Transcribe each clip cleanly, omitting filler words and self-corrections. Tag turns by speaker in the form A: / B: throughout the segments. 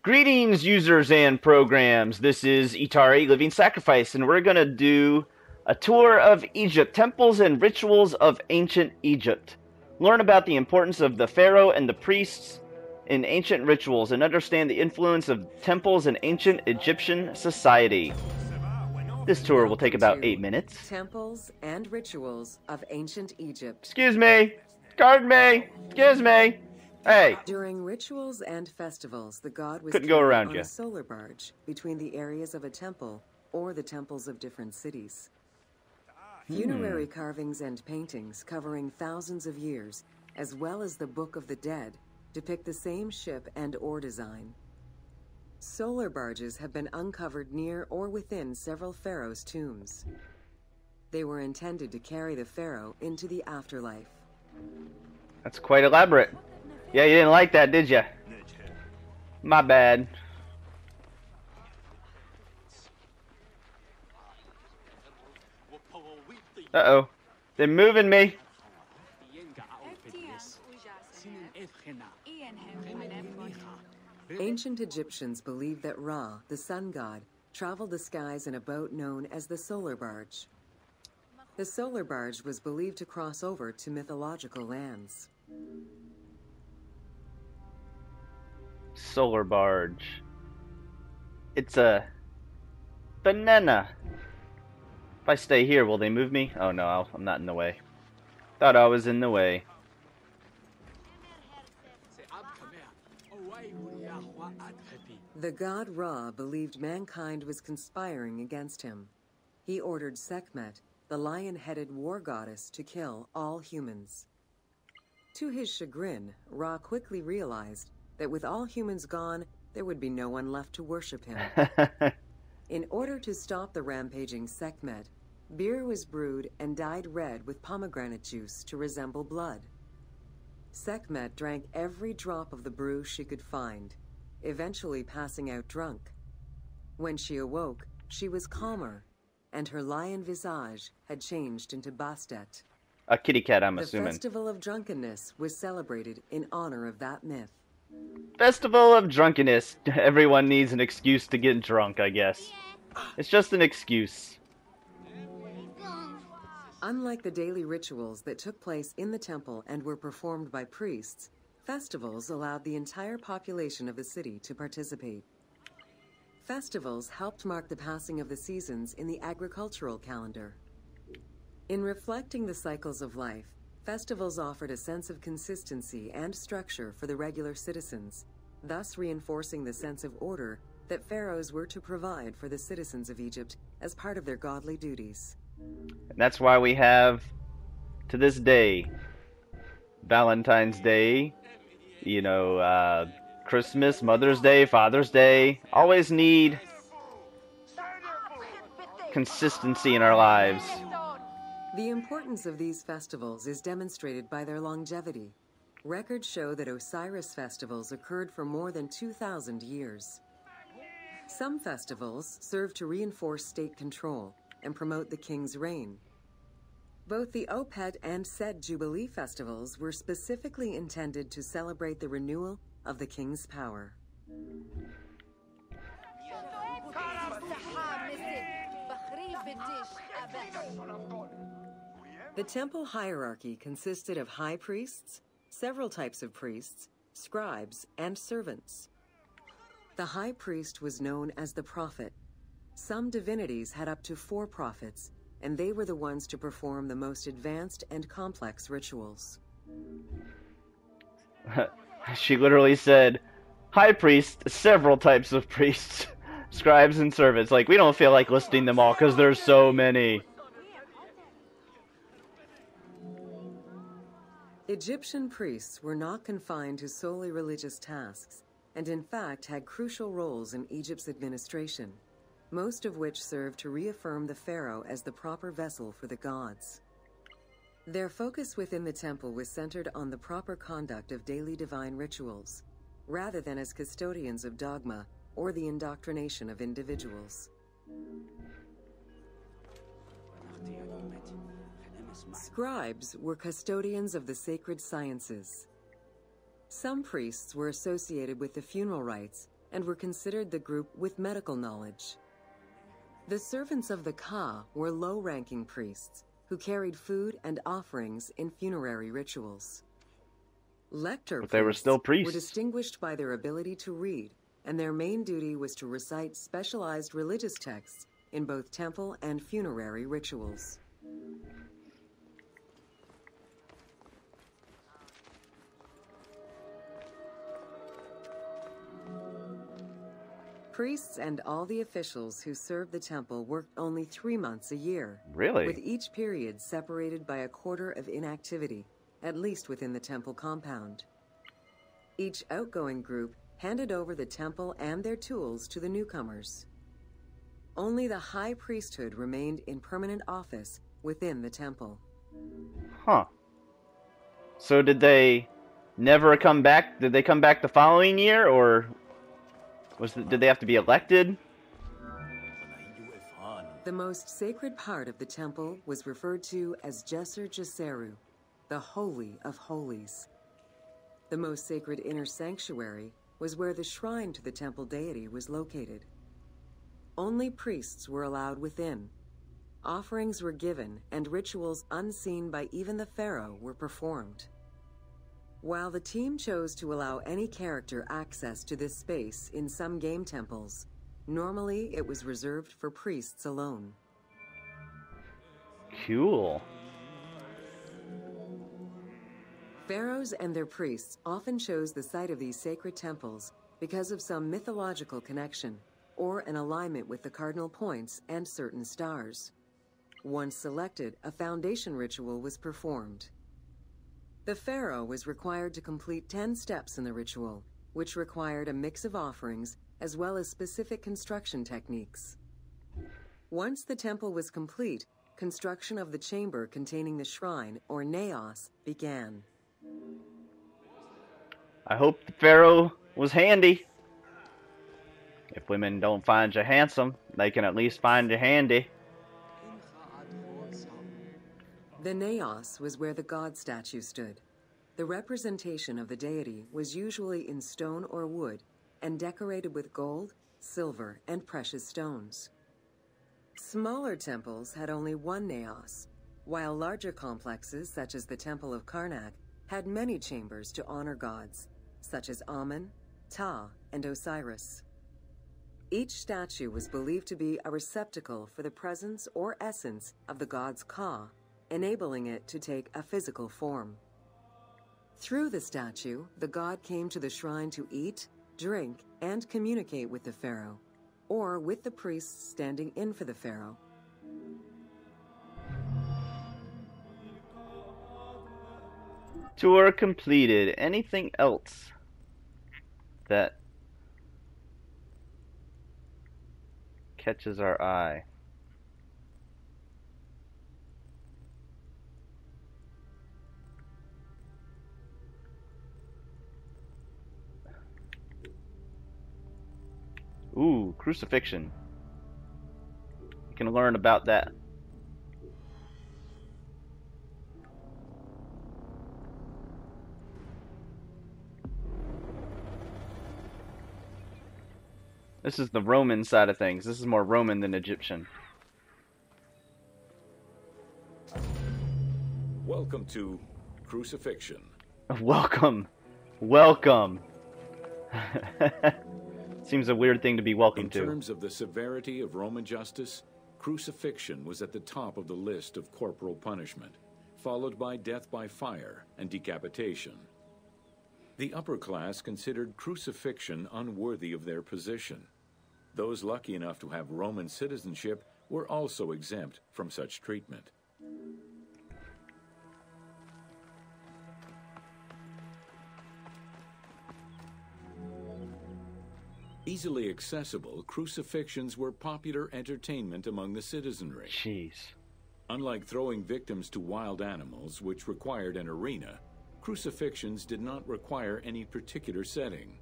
A: Greetings, users and programs. This is Etari, Living Sacrifice, and we're going to do a tour of Egypt, temples and rituals of ancient Egypt. Learn about the importance of the pharaoh and the priests in ancient rituals, and understand the influence of temples in ancient Egyptian society. This tour will take about 8 minutes.
B: Temples and rituals of ancient Egypt.
A: Excuse me. Guard me. Excuse me. Hey.
B: During rituals and festivals, the god was
A: Couldn't go around
B: on
A: you.
B: a solar barge between the areas of a temple or the temples of different cities. Funerary carvings and paintings covering thousands of years, as well as the Book of the Dead, depict the same ship and oar design. Solar barges have been uncovered near or within several pharaohs' tombs. They were intended to carry the pharaoh into the afterlife.
A: That's quite elaborate. Yeah, you didn't like that, did you? My bad. Uh-oh. They're moving me.
B: Ancient Egyptians believed that Ra, the sun god, traveled the skies in a boat known as the solar barge. The solar barge was believed to cross over to mythological lands.
A: Solar barge. It's a banana. If I stay here, will they move me? Oh no, I'm not in the way. Thought I was in the way.
B: The god Ra believed mankind was conspiring against him. He ordered Sekhmet, the lion-headed war goddess, to kill all humans. To his chagrin, Ra quickly realized that with all humans gone, there would be no one left to worship him. In order to stop the rampaging Sekhmet, beer was brewed and dyed red with pomegranate juice to resemble blood. Sekhmet drank every drop of the brew she could find, eventually passing out drunk. When she awoke, she was calmer, and her lion visage had changed into Bastet.
A: A kitty cat, I'm assuming.
B: The Festival of Drunkenness was celebrated in honor of that myth.
A: Festival of Drunkenness. Everyone needs an excuse to get drunk, I guess. It's just an excuse.
B: Unlike the daily rituals that took place in the temple and were performed by priests, festivals allowed the entire population of the city to participate. Festivals helped mark the passing of the seasons in the agricultural calendar. In reflecting the cycles of life, festivals offered a sense of consistency and structure for the regular citizens, thus reinforcing the sense of order that pharaohs were to provide for the citizens of Egypt as part of their godly duties.
A: And that's why we have, to this day, Valentine's Day, you know, Christmas, Mother's Day, Father's Day. Always need consistency in our lives.
B: The importance of these festivals is demonstrated by their longevity. Records show that Osiris festivals occurred for more than 2,000 years. Some festivals serve to reinforce state control and promote the king's reign. Both the Opet and Sed Jubilee festivals were specifically intended to celebrate the renewal of the king's power. The temple hierarchy consisted of high priests, several types of priests, scribes, and servants. The high priest was known as the prophet. Some divinities had up to 4 prophets, and they were the ones to perform the most advanced and complex rituals.
A: She literally said, high priest, several types of priests, scribes, and servants. Like, we don't feel like listing them all because there's so many.
B: Egyptian priests were not confined to solely religious tasks, and in fact had crucial roles in Egypt's administration, most of which served to reaffirm the pharaoh as the proper vessel for the gods. Their focus within the temple was centered on the proper conduct of daily divine rituals, rather than as custodians of dogma or the indoctrination of individuals. Scribes were custodians of the sacred sciences. Some priests were associated with the funeral rites and were considered the group with medical knowledge. The servants of the Ka were low-ranking priests who carried food and offerings in funerary rituals. Lector
A: But they were still priests.
B: were distinguished by their ability to read, and their main duty was to recite specialized religious texts in both temple and funerary rituals. Priests and all the officials who served the temple worked only 3 months a year.
A: Really?
B: With each period separated by a quarter of inactivity, at least within the temple compound. Each outgoing group handed over the temple and their tools to the newcomers. Only the high priesthood remained in permanent office within the temple.
A: Huh. So did they never come back? Did they come back the following year, or did they have to be elected?
B: The most sacred part of the temple was referred to as Jesser Jesseru, the Holy of Holies. The most sacred inner sanctuary was where the shrine to the temple deity was located. Only priests were allowed within. Offerings were given, and rituals unseen by even the pharaoh were performed. While the team chose to allow any character access to this space in some game temples, normally it was reserved for priests alone.
A: Cool.
B: Pharaohs and their priests often chose the site of these sacred temples because of some mythological connection or an alignment with the cardinal points and certain stars. Once selected, a foundation ritual was performed. The pharaoh was required to complete 10 steps in the ritual, which required a mix of offerings as well as specific construction techniques. Once the temple was complete, construction of the chamber containing the shrine, or naos, began.
A: I hope the pharaoh was handy. If women don't find you handsome, they can at least find you handy.
B: The naos was where the god statue stood. The representation of the deity was usually in stone or wood and decorated with gold, silver, and precious stones. Smaller temples had only one naos, while larger complexes, such as the Temple of Karnak, had many chambers to honor gods, such as Amun, Ptah, and Osiris. Each statue was believed to be a receptacle for the presence or essence of the god's Ka, enabling it to take a physical form. Through the statue, the god came to the shrine to eat, drink, and communicate with the pharaoh, or with the priests standing in for the pharaoh.
A: Tour completed. Anything else that catches our eye? Ooh, crucifixion. You can learn about that. This is the Roman side of things. This is more Roman than Egyptian.
C: Welcome to crucifixion.
A: Welcome. Welcome. Seems a weird thing to be welcome to.
C: In terms of the severity of Roman justice, crucifixion was at the top of the list of corporal punishment, followed by death by fire and decapitation. The upper class considered crucifixion unworthy of their position. Those lucky enough to have Roman citizenship were also exempt from such treatment. Easily accessible, crucifixions were popular entertainment among the citizenry.
A: Jeez.
C: Unlike throwing victims to wild animals, which required an arena, crucifixions did not require any particular setting.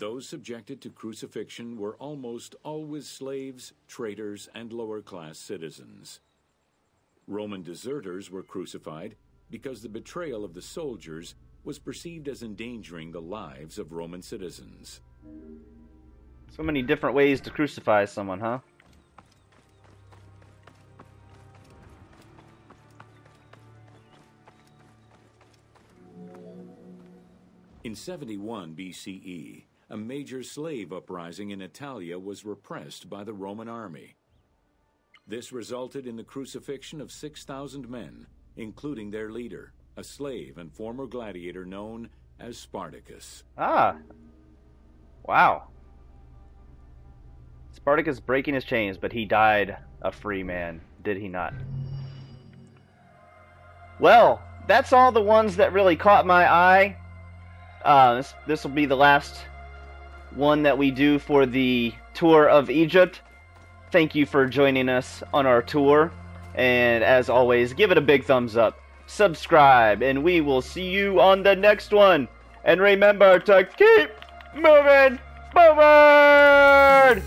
C: Those subjected to crucifixion were almost always slaves, traitors, and lower-class citizens. Roman deserters were crucified because the betrayal of the soldiers was perceived as endangering the lives of Roman citizens.
A: So many different ways to crucify someone, huh?
C: In 71 BCE, a major slave uprising in Italia was repressed by the Roman army. This resulted in the crucifixion of 6,000 men, including their leader, a slave and former gladiator known as Spartacus.
A: Ah. Wow. Spartacus breaking his chains, but he died a free man, did he not? Well, that's all the ones that really caught my eye. This will be the last one that we do for the tour of Egypt. Thank you for joining us on our tour. And as always, give it a big thumbs up. Subscribe, and we will see you on the next one. And remember to keep moving forward!